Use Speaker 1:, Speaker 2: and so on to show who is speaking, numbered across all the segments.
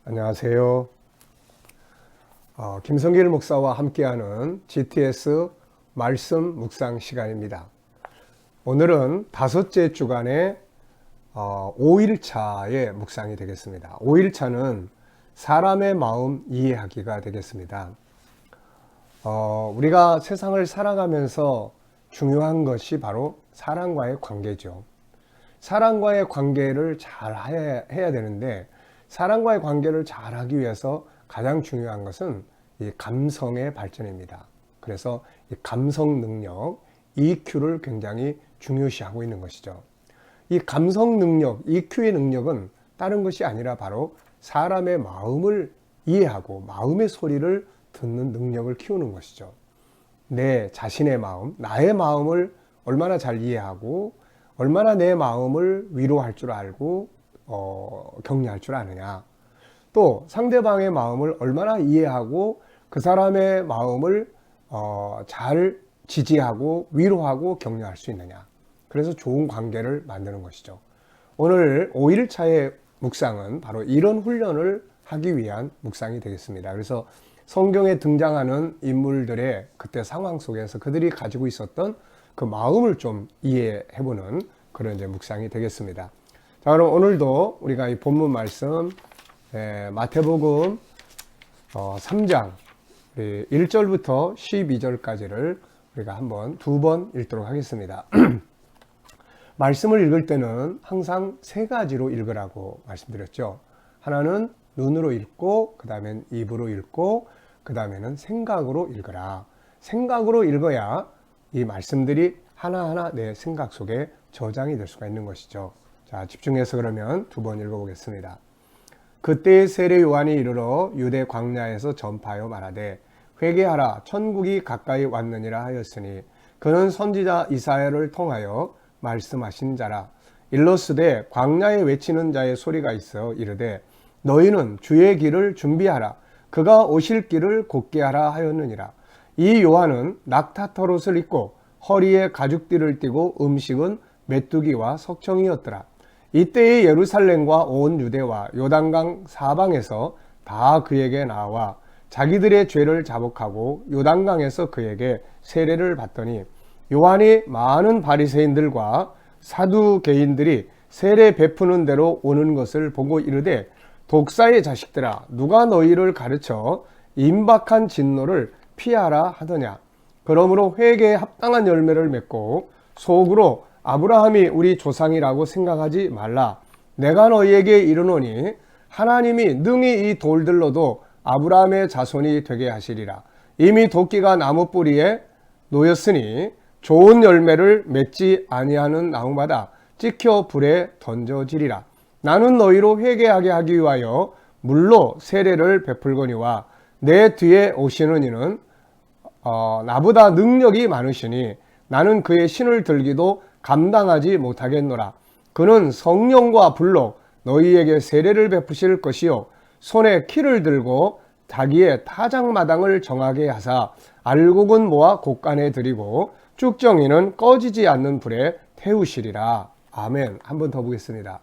Speaker 1: 안녕하세요. 김성길 목사와 함께하는 GTS 말씀 묵상 시간입니다. 오늘은 5째 주간의 5일차의 묵상이 되겠습니다. 5일차는 사람의 마음 이해하기가 되겠습니다. 우리가 세상을 살아가면서 중요한 것이 바로 사람과의 관계죠. 사람과의 관계를 잘 해야 되는데, 사람과의 관계를 잘 하기 위해서 가장 중요한 것은 이 감성의 발전입니다. 그래서 이 감성 능력, EQ를 굉장히 중요시하고 있는 것이죠. 이 감성 능력, EQ의 능력은 다른 것이 아니라 바로 사람의 마음을 이해하고 마음의 소리를 듣는 능력을 키우는 것이죠. 내 자신의 마음, 나의 마음을 얼마나 잘 이해하고 얼마나 내 마음을 위로할 줄 알고 격려할 줄 아느냐. 또 상대방의 마음을 얼마나 이해하고 그 사람의 마음을 잘 지지하고 위로하고 격려할 수 있느냐. 그래서 좋은 관계를 만드는 것이죠. 오늘 5일차의 묵상은 바로 이런 훈련을 하기 위한 묵상이 되겠습니다. 그래서 성경에 등장하는 인물들의 그때 상황 속에서 그들이 가지고 있었던 그 마음을 좀 이해해보는 그런 이제 묵상이 되겠습니다. 자, 그럼 오늘도 우리가 이 본문 말씀 마태복음 3장 1절부터 12절까지를 우리가 한번 2번 읽도록 하겠습니다. 말씀을 읽을 때는 항상 3가지로 읽으라고 말씀드렸죠. 하나는 눈으로 읽고, 그 다음엔 입으로 읽고, 그 다음에는 생각으로 읽으라. 생각으로 읽어야 이 말씀들이 하나하나 내 생각 속에 저장이 될 수가 있는 것이죠. 자, 집중해서 그러면 2번 읽어보겠습니다. 그때 세례 요한이 이르러 유대 광야에서 전파하여 말하되 회개하라 천국이 가까이 왔느니라 하였으니 그는 선지자 이사야를 통하여 말씀하신 자라. 일러스되 광야에 외치는 자의 소리가 있어 이르되 너희는 주의 길을 준비하라 그가 오실 길을 곧게 하라 하였느니라. 이 요한은 낙타털옷을 입고 허리에 가죽띠를 띠고 음식은 메뚜기와 석청이었더라. 이때의 예루살렘과 온 유대와 요단강 사방에서 다 그에게 나와 자기들의 죄를 자복하고 요단강에서 그에게 세례를 받더니 요한이 많은 바리새인들과 사두개인들이 세례 베푸는 대로 오는 것을 보고 이르되 독사의 자식들아 누가 너희를 가르쳐 임박한 진노를 피하라 하더냐. 그러므로 회개에 합당한 열매를 맺고 속으로 아브라함이 우리 조상이라고 생각하지 말라. 내가 너희에게 이르노니 하나님이 능히 이 돌들로도 아브라함의 자손이 되게 하시리라. 이미 도끼가 나무 뿌리에 놓였으니 좋은 열매를 맺지 아니하는 나무마다 찍혀 불에 던져지리라. 나는 너희로 회개하게 하기 위하여 물로 세례를 베풀거니와 내 뒤에 오시는 이는 나보다 능력이 많으시니 나는 그의 신을 들기도 감당하지 못하겠노라. 그는 성령과 불로 너희에게 세례를 베푸실 것이요 손에 키를 들고 자기의 타작마당을 정하게 하사 알곡은 모아 곳간에 들이고 쭉정이는 꺼지지 않는 불에 태우시리라. 아멘. 한 번 더 보겠습니다.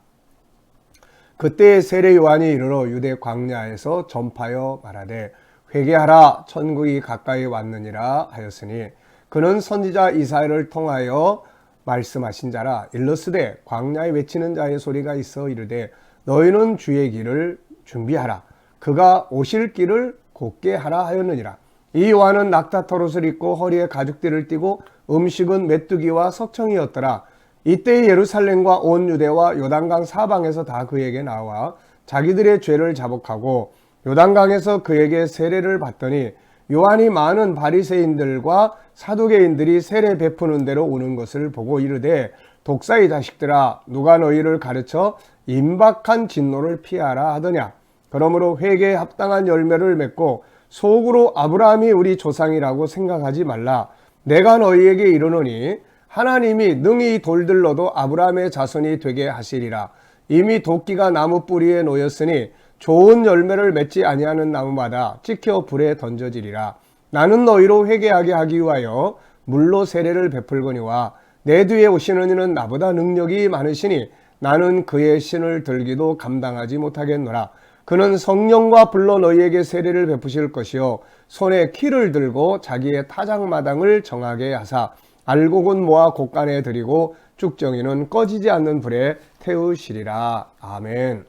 Speaker 1: 그때 세례 요한이 이르러 유대 광야에서 전파하여 말하되 회개하라 천국이 가까이 왔느니라 하였으니 그는 선지자 이사야를 통하여 말씀하신 자라. 일러스되 광야에 외치는 자의 소리가 있어 이르되 너희는 주의 길을 준비하라 그가 오실 길을 곧게 하라 하였느니라. 이 요한은 낙타털옷을 입고 허리에 가죽띠를 띠고 음식은 메뚜기와 석청이었더라. 이때 예루살렘과 온 유대와 요단강 사방에서 다 그에게 나와 자기들의 죄를 자복하고 요단강에서 그에게 세례를 받더니 요한이 많은 바리새인들과 사두개인들이 세례 베푸는 대로 오는 것을 보고 이르되 독사의 자식들아 누가 너희를 가르쳐 임박한 진노를 피하라 하더냐. 그러므로 회개에 합당한 열매를 맺고 속으로 아브라함이 우리 조상이라고 생각하지 말라. 내가 너희에게 이르노니 하나님이 능히 돌들로도 아브라함의 자손이 되게 하시리라. 이미 도끼가 나무 뿌리에 놓였으니 좋은 열매를 맺지 아니하는 나무마다 찍혀 불에 던져지리라. 나는 너희로 회개하게 하기 위하여 물로 세례를 베풀거니와 내 뒤에 오시는 이는 나보다 능력이 많으시니 나는 그의 신을 들기도 감당하지 못하겠노라. 그는 성령과 불로 너희에게 세례를 베푸실 것이요 손에 키를 들고 자기의 타작마당을 정하게 하사 알곡은 모아 곳간에 들이고 쭉정이는 꺼지지 않는 불에 태우시리라. 아멘.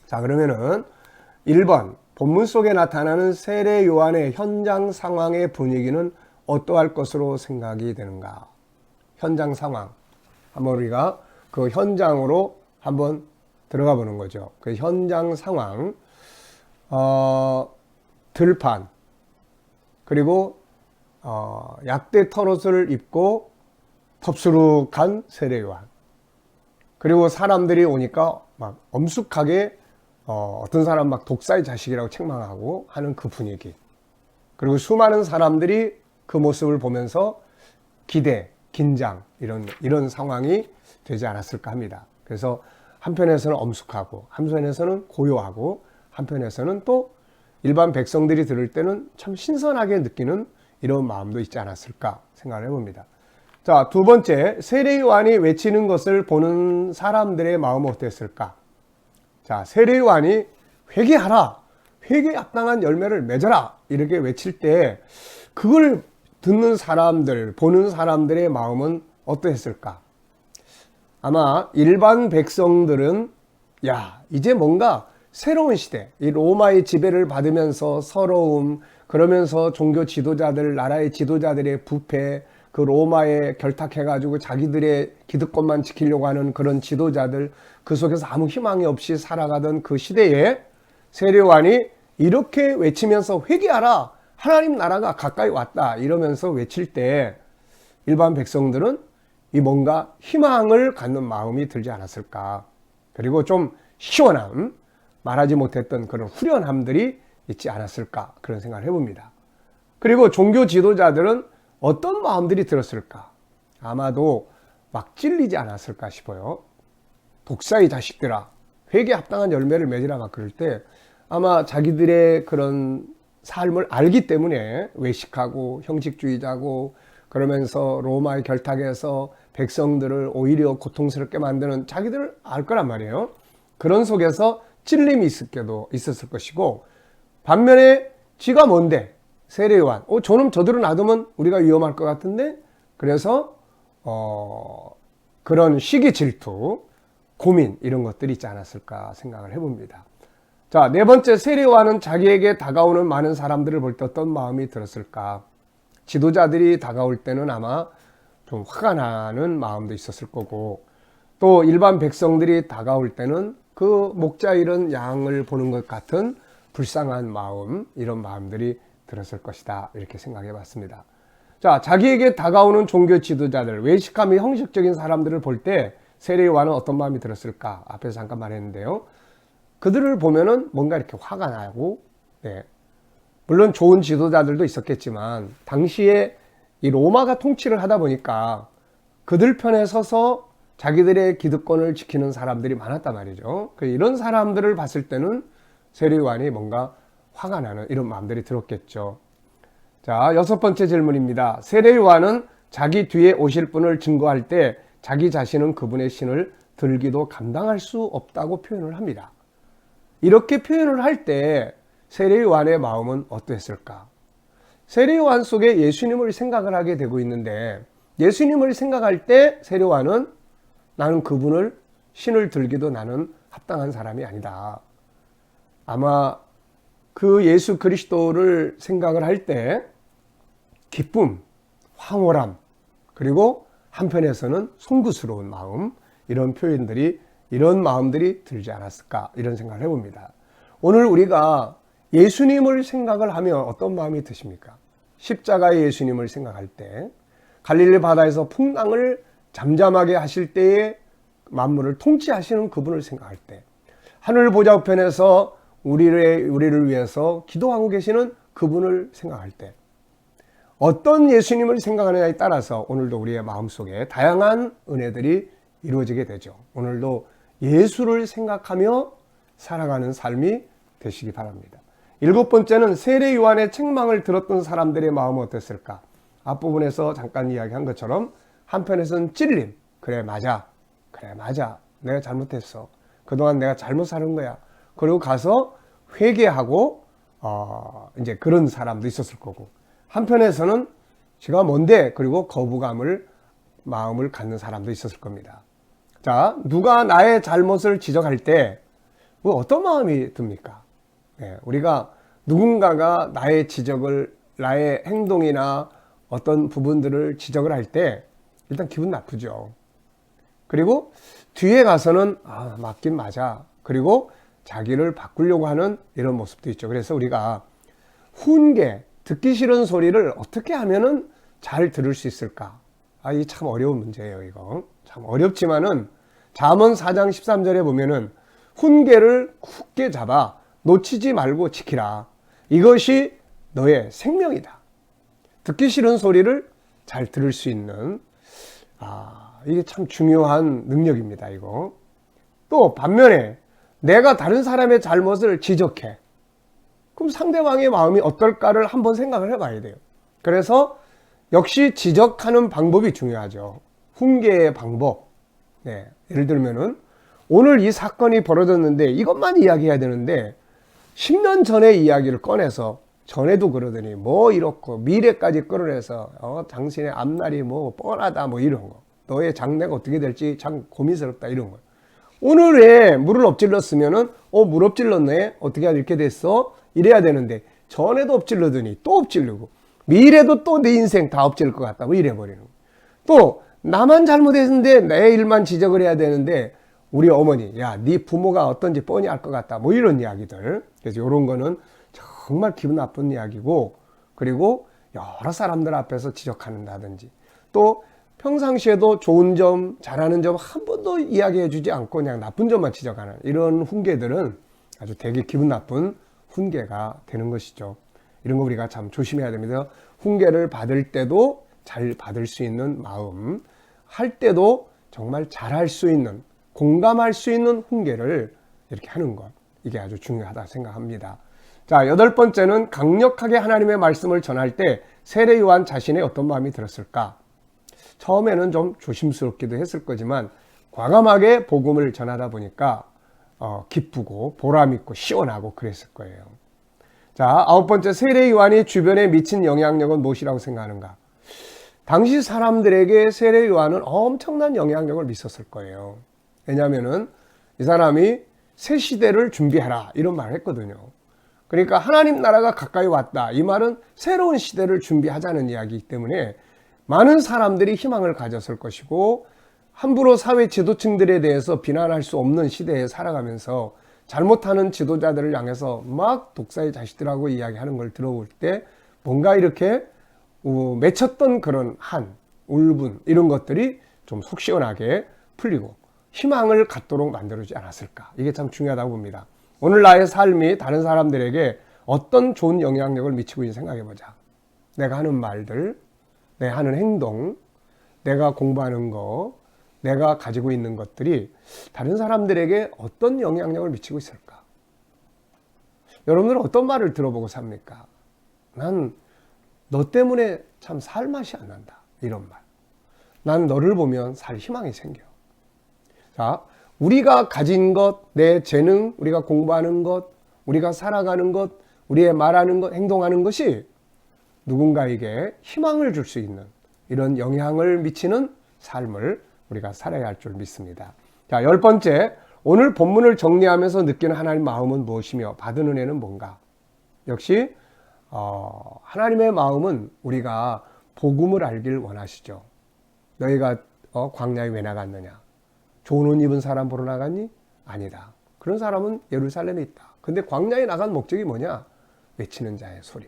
Speaker 1: 자, 그러면은 1번 본문 속에 나타나는 세례 요한의 현장 상황의 분위기는 어떠할 것으로 생각이 되는가? 현장 상황. 한번 우리가 그 현장으로 한번 들어가 보는 거죠. 그 현장 상황, 들판, 그리고 약대 털옷을 입고 덥수룩한 세례 요한. 그리고 사람들이 오니까 막 엄숙하게 어떤 사람 막 독사의 자식이라고 책망하고 하는 그 분위기. 그리고 수많은 사람들이 그 모습을 보면서 기대, 긴장 이런 상황이 되지 않았을까 합니다. 그래서 한편에서는 엄숙하고 한편에서는 고요하고 한편에서는 또 일반 백성들이 들을 때는 참 신선하게 느끼는 이런 마음도 있지 않았을까 생각을 해봅니다. 자, 두 번째, 세례 요한이 외치는 것을 보는 사람들의 마음은 어땠을까? 자, 세례 요한이 회개하라, 회개에 합당한 열매를 맺어라 이렇게 외칠 때 그걸 듣는 사람들, 보는 사람들의 마음은 어떠했을까? 아마 일반 백성들은 야, 이제 뭔가 새로운 시대, 이 로마의 지배를 받으면서 서러움, 그러면서 종교 지도자들, 나라의 지도자들의 부패, 그 로마에 결탁해가지고 자기들의 기득권만 지키려고 하는 그런 지도자들, 그 속에서 아무 희망이 없이 살아가던 그 시대에 세례 요한이 이렇게 외치면서 회개하라, 하나님 나라가 가까이 왔다 이러면서 외칠 때 일반 백성들은 이 뭔가 희망을 갖는 마음이 들지 않았을까. 그리고 좀 시원함, 말하지 못했던 그런 후련함들이 있지 않았을까 그런 생각을 해봅니다. 그리고 종교 지도자들은 어떤 마음들이 들었을까? 아마도 막 찔리지 않았을까 싶어요. 독사의 자식들아, 회개에 합당한 열매를 맺으라 막 그럴 때 아마 자기들의 그런 삶을 알기 때문에 외식하고 형식주의자고 그러면서 로마의 결탁에서 백성들을 오히려 고통스럽게 만드는 자기들을 알 거란 말이에요. 그런 속에서 찔림이 있었을 것이고, 반면에 지가 뭔데? 세례 요한. 저들을 놔두면 우리가 위험할 것 같은데? 그래서 그런 시기 질투, 고민 이런 것들이 있지 않았을까 생각을 해봅니다. 자, 네 번째, 세례 요한은 자기에게 다가오는 많은 사람들을 볼 때 어떤 마음이 들었을까? 지도자들이 다가올 때는 아마 좀 화가 나는 마음도 있었을 거고, 또 일반 백성들이 다가올 때는 그 목자 잃은 양을 보는 것 같은 불쌍한 마음, 이런 마음들이 들었을 것이다 이렇게 생각해 봤습니다. 자, 자기에게 다가오는 종교 지도자들, 외식하며 형식적인 사람들을 볼 때 세례 요한은 어떤 마음이 들었을까? 앞에서 잠깐 말했는데요. 그들을 보면은 뭔가 이렇게 화가 나고, 네. 물론 좋은 지도자들도 있었겠지만 당시에 이 로마가 통치를 하다 보니까 그들 편에 서서 자기들의 기득권을 지키는 사람들이 많았단 말이죠. 이런 사람들을 봤을 때는 세례 요한이 뭔가 화가 나는 이런 마음들이 들었겠죠. 자, 여섯 번째 질문입니다. 세례 요한은 자기 뒤에 오실 분을 증거할 때 자기 자신은 그분의 신을 들기도 감당할 수 없다고 표현을 합니다. 이렇게 표현을 할 때 세례 요한의 마음은 어땠을까? 세례 요한 속에 예수님을 생각을 하게 되고 있는데, 예수님을 생각할 때 세례 요한은 나는 그분을 신을 들기도 나는 합당한 사람이 아니다. 아마 그 예수 그리스도를 생각을 할 때 기쁨, 황홀함, 그리고 한편에서는 송구스러운 마음, 이런 마음들이 들지 않았을까 이런 생각을 해봅니다. 오늘 우리가 예수님을 생각을 하면 어떤 마음이 드십니까? 십자가의 예수님을 생각할 때, 갈릴리 바다에서 풍랑을 잠잠하게 하실 때에 만물을 통치하시는 그분을 생각할 때, 하늘 보좌 우편에서 우리를 위해서 기도하고 계시는 그분을 생각할 때, 어떤 예수님을 생각하느냐에 따라서 오늘도 우리의 마음속에 다양한 은혜들이 이루어지게 되죠. 오늘도 예수를 생각하며 살아가는 삶이 되시기 바랍니다. 일곱 번째는 세례 요한의 책망을 들었던 사람들의 마음은 어땠을까? 앞부분에서 잠깐 이야기한 것처럼 한편에서는 찔림. 그래 맞아. 내가 잘못했어. 그동안 내가 잘못 사는 거야. 그리고 가서 회개하고 이제 그런 사람도 있었을 거고, 한편에서는 제가 뭔데 그리고 거부감을 마음을 갖는 사람도 있었을 겁니다. 자, 누가 나의 잘못을 지적할 때 어떤 마음이 듭니까? 네, 우리가 누군가가 나의 지적을, 나의 행동이나 어떤 부분들을 지적을 할 때 일단 기분 나쁘죠. 그리고 뒤에 가서는 맞긴 맞아. 그리고 자기를 바꾸려고 하는 이런 모습도 있죠. 그래서 우리가 훈계, 듣기 싫은 소리를 어떻게 하면은 잘 들을 수 있을까? 이게 참 어려운 문제예요, 이거. 참 어렵지만은 잠언 4장 13절에 보면은 훈계를 굳게 잡아 놓치지 말고 지키라. 이것이 너의 생명이다. 듣기 싫은 소리를 잘 들을 수 있는, 이게 참 중요한 능력입니다, 이거. 또 반면에 내가 다른 사람의 잘못을 지적해. 그럼 상대방의 마음이 어떨까를 한번 생각을 해봐야 돼요. 그래서 역시 지적하는 방법이 중요하죠. 훈계의 방법. 네, 예를 들면은 오늘 이 사건이 벌어졌는데 이것만 이야기해야 되는데 10년 전의 이야기를 꺼내서 전에도 그러더니 뭐 이렇고 미래까지 끌어내서 당신의 앞날이 뭐 뻔하다 뭐 이런 거, 너의 장래가 어떻게 될지 참 고민스럽다 이런 거. 오늘에 물을 엎질렀으면은 물 엎질렀네, 어떻게 이렇게 됐어, 이래야 되는데 전에도 엎질러더니 또 엎질르고 미래도 또 내 인생 다 엎질릴 것 같다 뭐 이래버리는 거. 또 나만 잘못했는데 내 일만 지적을 해야 되는데 우리 어머니, 야, 네 부모가 어떤지 뻔히 알 것 같다 뭐 이런 이야기들. 그래서 이런 거는 정말 기분 나쁜 이야기고, 그리고 여러 사람들 앞에서 지적한다든지, 또 평상시에도 좋은 점, 잘하는 점 한 번도 이야기해 주지 않고 그냥 나쁜 점만 지적하는 이런 훈계들은 아주 되게 기분 나쁜 훈계가 되는 것이죠. 이런 거 우리가 참 조심해야 됩니다. 훈계를 받을 때도 잘 받을 수 있는 마음, 할 때도 정말 잘할 수 있는, 공감할 수 있는 훈계를 이렇게 하는 것, 이게 아주 중요하다 생각합니다. 자, 8번째는 강력하게 하나님의 말씀을 전할 때 세례 요한 자신의 어떤 마음이 들었을까? 처음에는 좀 조심스럽기도 했을 거지만 과감하게 복음을 전하다 보니까 기쁘고 보람있고 시원하고 그랬을 거예요. 자, 9번째, 세례 요한이 주변에 미친 영향력은 무엇이라고 생각하는가? 당시 사람들에게 세례 요한은 엄청난 영향력을 미쳤을 거예요. 왜냐하면은 이 사람이 새 시대를 준비하라 이런 말을 했거든요. 그러니까 하나님 나라가 가까이 왔다, 이 말은 새로운 시대를 준비하자는 이야기이기 때문에 많은 사람들이 희망을 가졌을 것이고, 함부로 사회 지도층들에 대해서 비난할 수 없는 시대에 살아가면서 잘못하는 지도자들을 향해서 막 독사의 자식들하고 이야기하는 걸 들어볼 때 뭔가 이렇게 맺혔던 그런 울분 이런 것들이 좀 속 시원하게 풀리고 희망을 갖도록 만들어주지 않았을까. 이게 참 중요하다고 봅니다. 오늘 나의 삶이 다른 사람들에게 어떤 좋은 영향력을 미치고 있는지 생각해보자. 내가 하는 말들, 내가 하는 행동, 내가 공부하는 거, 내가 가지고 있는 것들이 다른 사람들에게 어떤 영향력을 미치고 있을까? 여러분들은 어떤 말을 들어보고 삽니까? 난 너 때문에 참 살 맛이 안 난다, 이런 말. 난 너를 보면 살 희망이 생겨. 자, 우리가 가진 것, 내 재능, 우리가 공부하는 것, 우리가 살아가는 것, 우리의 말하는 것, 행동하는 것이 누군가에게 희망을 줄 수 있는 이런 영향을 미치는 삶을 우리가 살아야 할 줄 믿습니다. 자, 10번째, 오늘 본문을 정리하면서 느끼는 하나님의 마음은 무엇이며 받은 은혜는 뭔가? 역시 하나님의 마음은 우리가 복음을 알길 원하시죠. 너희가 광야에 왜 나갔느냐? 좋은 옷 입은 사람 보러 나갔니? 아니다. 그런 사람은 예루살렘에 있다. 근데 광야에 나간 목적이 뭐냐? 외치는 자의 소리.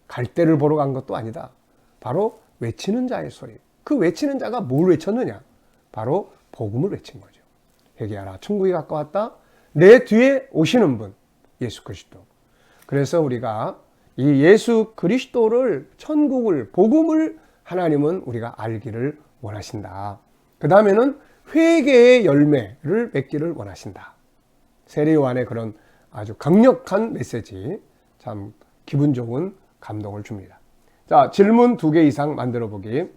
Speaker 1: 갈대를 보러 간 것도 아니다. 바로 외치는 자의 소리. 그 외치는 자가 뭘 외쳤느냐? 바로 복음을 외친 거죠. 회개하라, 천국이 가까웠다. 내 뒤에 오시는 분, 예수 그리스도. 그래서 우리가 이 예수 그리스도를, 천국을, 복음을 하나님은 우리가 알기를 원하신다. 그 다음에는 회개의 열매를 맺기를 원하신다. 세례 요한의 그런 아주 강력한 메시지, 참 기분 좋은 감동을 줍니다. 자, 질문 2개 이상 만들어 보기.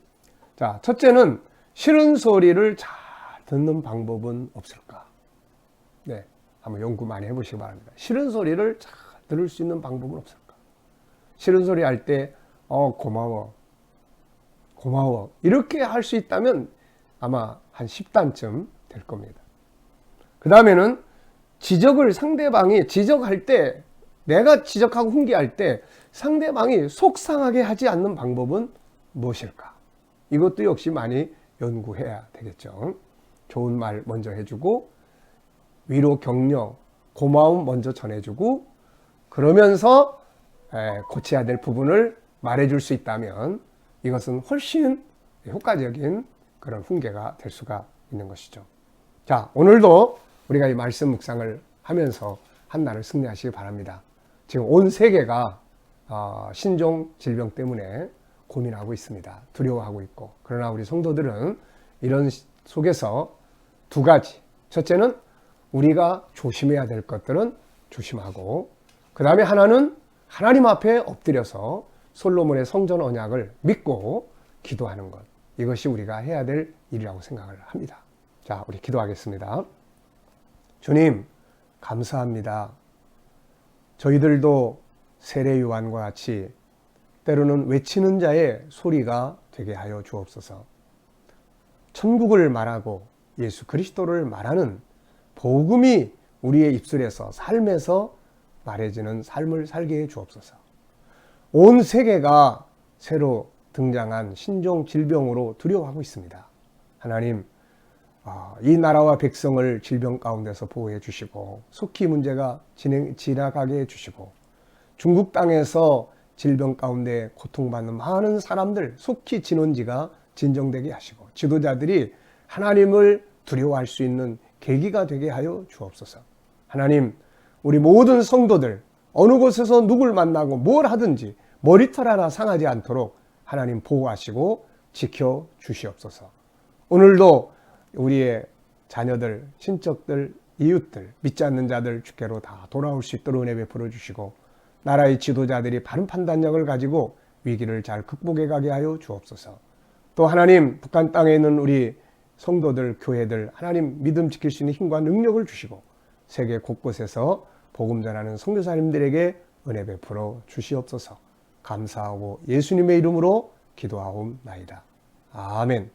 Speaker 1: 자, 첫째는 싫은 소리를 잘 듣는 방법은 없을까? 네. 한번 연구 많이 해보시기 바랍니다. 싫은 소리를 잘 들을 수 있는 방법은 없을까? 싫은 소리 할 때 고마워 이렇게 할 수 있다면 아마 한 10단쯤 될 겁니다. 그 다음에는 상대방이 지적할 때, 내가 지적하고 훈계할 때 상대방이 속상하게 하지 않는 방법은 무엇일까? 이것도 역시 많이 연구해야 되겠죠. 좋은 말 먼저 해주고, 위로, 격려, 고마움 먼저 전해주고, 그러면서 고쳐야 될 부분을 말해줄 수 있다면 이것은 훨씬 효과적인 그런 훈계가 될 수가 있는 것이죠. 자, 오늘도 우리가 이 말씀 묵상을 하면서 한 날을 승리하시기 바랍니다. 지금 온 세계가 신종 질병 때문에 고민하고 있습니다. 두려워하고 있고. 그러나 우리 성도들은 이런 속에서 두 가지. 첫째는 우리가 조심해야 될 것들은 조심하고, 그 다음에 하나는 하나님 앞에 엎드려서 솔로몬의 성전 언약을 믿고 기도하는 것. 이것이 우리가 해야 될 일이라고 생각을 합니다. 자, 우리 기도하겠습니다. 주님, 감사합니다. 저희들도 세례 요한과 같이 때로는 외치는 자의 소리가 되게 하여 주옵소서. 천국을 말하고 예수 그리스도를 말하는 복음이 우리의 입술에서, 삶에서 말해지는 삶을 살게 해 주옵소서. 온 세계가 새로 등장한 신종 질병으로 두려워하고 있습니다. 하나님, 이 나라와 백성을 질병 가운데서 보호해 주시고, 속히 문제가 지나가게 해 주시고, 중국 땅에서 질병 가운데 고통받는 많은 사람들 속히 진원지가 진정되게 하시고, 지도자들이 하나님을 두려워할 수 있는 계기가 되게 하여 주옵소서. 하나님, 우리 모든 성도들 어느 곳에서 누굴 만나고 뭘 하든지 머리털 하나 상하지 않도록 하나님 보호하시고 지켜 주시옵소서. 오늘도 우리의 자녀들, 친척들, 이웃들, 믿지 않는 자들 주께로 다 돌아올 수 있도록 은혜 베풀어 주시고, 나라의 지도자들이 바른 판단력을 가지고 위기를 잘 극복해 가게 하여 주옵소서. 또 하나님, 북한 땅에 있는 우리 성도들, 교회들, 하나님 믿음 지킬 수 있는 힘과 능력을 주시고, 세계 곳곳에서 복음 전하는 선교사님들에게 은혜 베풀어 주시옵소서. 감사하고 예수님의 이름으로 기도하옵나이다. 아멘.